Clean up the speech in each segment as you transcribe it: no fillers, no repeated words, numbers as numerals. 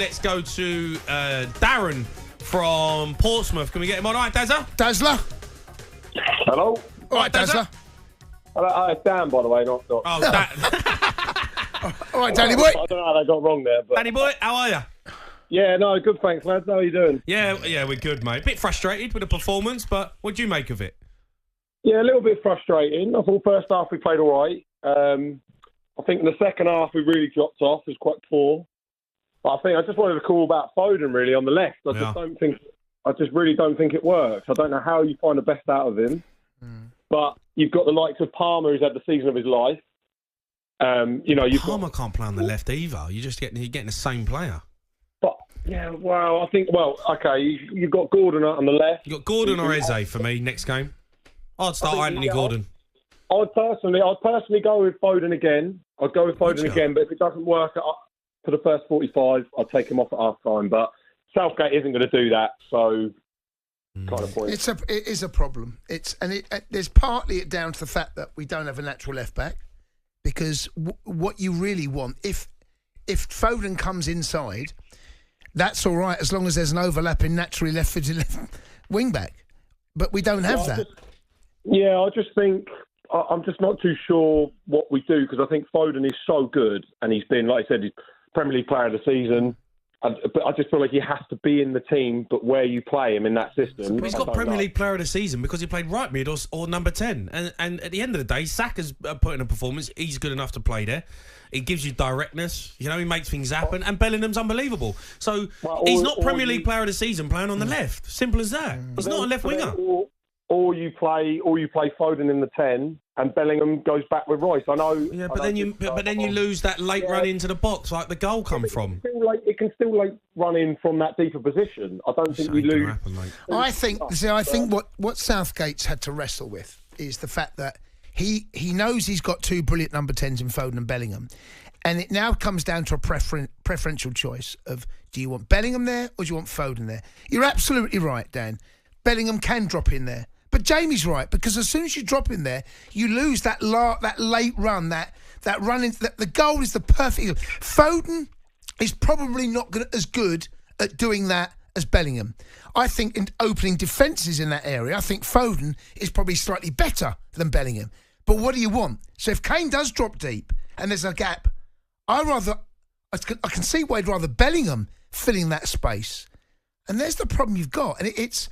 Let's go to Darren from Portsmouth. Can we get him on? All right, Dazza? Dazzler. Hello? All right, Dazzler. It's Dan, by the way, not. Oh, All right, Danny boy. I don't know how they got wrong there, but Danny boy, how are you? yeah, no, good. Thanks, lads. How are you doing? Yeah, we're good, mate. A bit frustrated with the performance, but what do you make of it? Yeah, a little bit frustrating. I thought first half we played all right. I think in the second half we really dropped off. It was quite poor. But I just wanted to call about Foden really on the left. I just really don't think it works. I don't know how you find the best out of him. But you've got the likes of Palmer, who's had the season of his life. Palmer can't play on the left either. You're getting the same player. But yeah, well, okay. You've got Gordon on the left. You got Gordon or Eze for me next game. I'd start Anthony Gordon. I'd personally go with Foden again. I'd go with Foden again, but if it doesn't work for the first 45, I'd take him off at half time. But Southgate isn't going to do that, so kind of point. It is a problem. There's partly it down to the fact that we don't have a natural left back, because what you really want, if Foden comes inside, that's all right as long as there's an overlapping naturally left-footed left wing back. But we don't have that. I just think I'm just not too sure what we do, because I think Foden is so good, and he's been, like I said, he's Premier League Player of the Season. But I just feel like he has to be in the team, but where you play him in that system. But he's got Premier League Player of the Season because he played right mid or number 10. And at the end of the day, Saka's put in a performance. He's good enough to play there. He gives you directness. You know, he makes things happen. And Bellingham's unbelievable. So he's not Premier League Player of the Season playing on the left. Simple as that. He's not a left winger. Or you play Foden in the 10, and Bellingham goes back with Royce. I know. Yeah, but then you lose that late run into the box, like the goal come from. It can still run in from that deeper position. I don't think we lose. I think what Southgate's had to wrestle with is the fact that he knows he's got two brilliant number 10s in Foden and Bellingham, and it now comes down to a preferential choice of, do you want Bellingham there or do you want Foden there? You're absolutely right, Dan. Bellingham can drop in there. But Jamie's right, because as soon as you drop in there, you lose that late run, that run into the goal is the perfect. Foden is probably not as good at doing that as Bellingham. I think in opening defences in that area, I think Foden is probably slightly better than Bellingham. But what do you want? So if Kane does drop deep and there's a gap, I can see why I'd rather Bellingham filling that space. And there's the problem you've got, and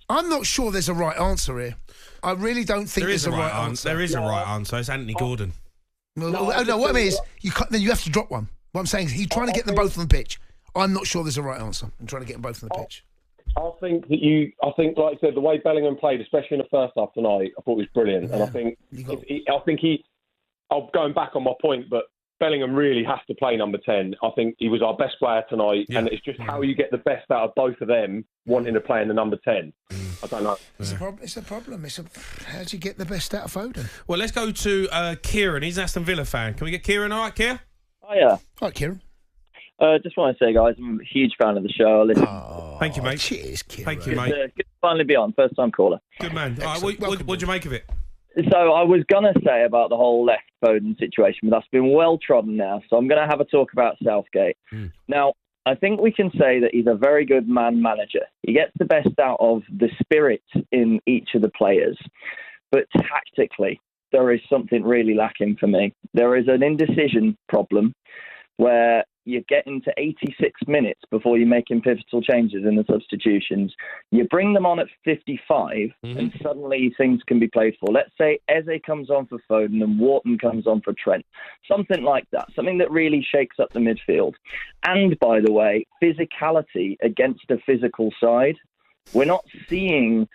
I'm not sure there's a right answer here. I really don't think there's a right answer. There is a right answer. It's Anthony Gordon. No, what I mean is, then you have to drop one. What I'm saying is, he's trying to get them both on the pitch. I'm not sure there's a right answer. I'm trying to get them both on the pitch. I think, like I said, the way Bellingham played, especially in the first half tonight, I thought was brilliant. Yeah. And I'm going back on my point, but Bellingham really has to play number 10. I think he was our best player tonight, and it's just how you get the best out of both of them wanting to play in the number 10. I don't know. It's a problem. How do you get the best out of Foden? Well, let's go to Kieran. He's an Aston Villa fan. Can we get Kieran? All right, Kieran? Hiya. All right, Kieran. Just want to say, guys, I'm a huge fan of the show. Thank you, mate. Cheers, Kieran. Thank you, mate. Good to finally be on. First time caller. Good man. All right, what'd you make of it? So I was going to say about the whole left Foden situation, but that's been well trodden now. So I'm going to have a talk about Southgate. Now, I think we can say that he's a very good man manager. He gets the best out of the spirit in each of the players. But tactically, there is something really lacking for me. There is an indecision problem where you're getting to 86 minutes before you're making pivotal changes in the substitutions. You bring them on at 55 and suddenly things can be played for. Let's say Eze comes on for Foden and Wharton comes on for Trent. Something like that. Something that really shakes up the midfield. And, by the way, physicality against a physical side. We're not seeing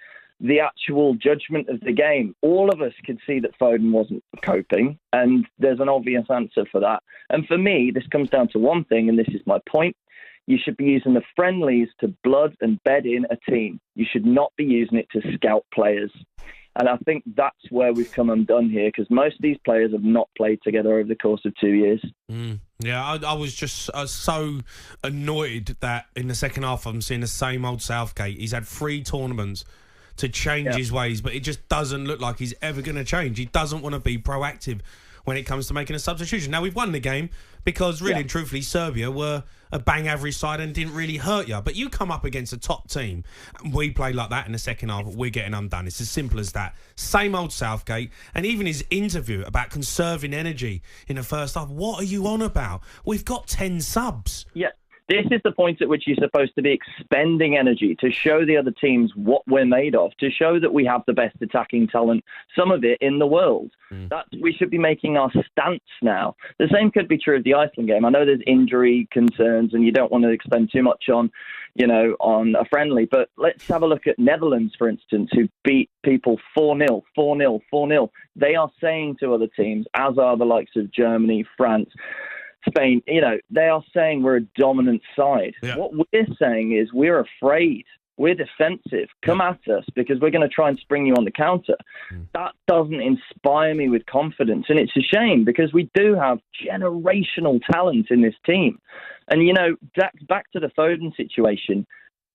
the actual judgment of the game. All of us could see that Foden wasn't coping, and there's an obvious answer for that. And for me, this comes down to one thing, and this is my point. You should be using the friendlies to blood and bed in a team. You should not be using it to scout players. And I think that's where we've come undone here, because most of these players have not played together over the course of 2 years. Yeah, I was just so annoyed that in the second half I'm seeing the same old Southgate. He's had 3 tournaments to change his ways, but it just doesn't look like he's ever going to change. He doesn't want to be proactive when it comes to making a substitution. Now, we've won the game because, really and truthfully, Serbia were a bang average side and didn't really hurt you. But you come up against a top team, and we play like that in the second half, we're getting undone. It's as simple as that. Same old Southgate. And even his interview about conserving energy in the first half. What are you on about? We've got 10 subs. Yeah. This is the point at which you're supposed to be expending energy to show the other teams what we're made of, to show that we have the best attacking talent, some of it in the world. That we should be making our stance now. The same could be true of the Iceland game. I know there's injury concerns and you don't want to expend too much on a friendly, but let's have a look at Netherlands, for instance, who beat people 4-0, 4-0, 4-0. They are saying to other teams, as are the likes of Germany, France, Spain, they are saying we're a dominant side. Yeah. What we're saying is we're afraid. We're defensive. Come at us because we're going to try and spring you on the counter. That doesn't inspire me with confidence. And it's a shame because we do have generational talent in this team. And, back to the Foden situation,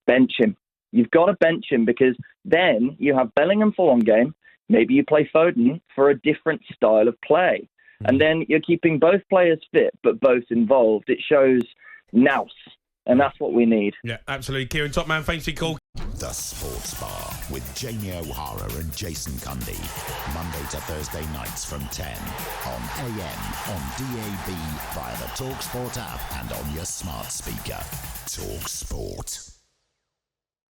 bench him. You've got to bench him because then you have Bellingham for one game. Maybe you play Foden for a different style of play. And then you're keeping both players fit, but both involved. It shows nous, and that's what we need. Yeah, absolutely. Kieran, top man, thanks for your call. The Sports Bar with Jamie O'Hara and Jason Cundy. Monday to Thursday nights from 10 on AM, on DAB, via the talkSPORT app and on your smart speaker. talkSPORT.